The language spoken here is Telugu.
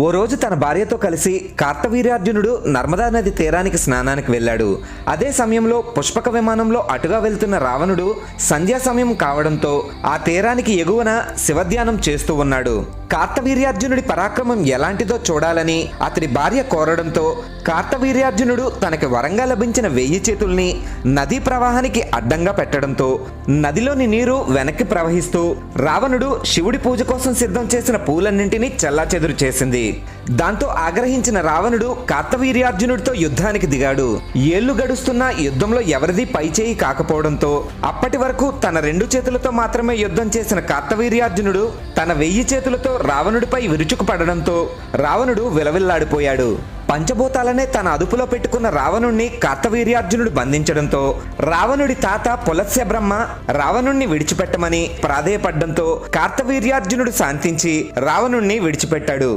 ఓ రోజు తన భార్యతో కలిసి కార్తవీర్యార్జునుడు నర్మదా నది తీరానికి స్నానానికి వెళ్ళాడు. అదే సమయంలో పుష్పక విమానంలో అటుగా వెళ్తున్న రావణుడు సంధ్యా సమయం కావడంతో ఆ తీరానికి ఎగువన శివధ్యానం చేస్తూ ఉన్నాడు. కార్తవీర్యార్జునుడి పరాక్రమం ఎలాంటిదో చూడాలని అతడి భార్య కోరడంతో కార్తవీర్యార్జునుడు తనకి వరంగా లభించిన 1000 చేతుల్ని నదీ ప్రవాహానికి అడ్డంగా పెట్టడంతో నదిలోని నీరు వెనక్కి ప్రవహిస్తూ రావణుడు శివుడి పూజ కోసం సిద్ధం చేసిన పూలన్నింటినీ చెల్లాచెదురు చేసింది. దాంతో ఆగ్రహించిన రావణుడు కార్తవీర్యార్జునుడితో యుద్ధానికి దిగాడు. ఏళ్లు గడుస్తున్నా యుద్ధంలో ఎవరిది పైచేయి కాకపోవడంతో అప్పటి వరకు తన 2 చేతులతో మాత్రమే యుద్ధం చేసిన కార్తవీర్యార్జునుడు తన 1000 చేతులతో రావణుడిపై విరుచుకుపడడంతో రావణుడు విలవిల్లాడిపోయాడు. పంచభూతాలనే తన అదుపులో పెట్టుకున్న రావణుణ్ణి కార్తవీర్యార్జునుడు బంధించడంతో రావణుడి తాత పులస్య బ్రహ్మ రావణుణ్ణి విడిచిపెట్టమని ప్రాధేయపడ్డంతో కార్తవీర్యార్జునుడు శాంతించి రావణుణ్ణి విడిచిపెట్టాడు.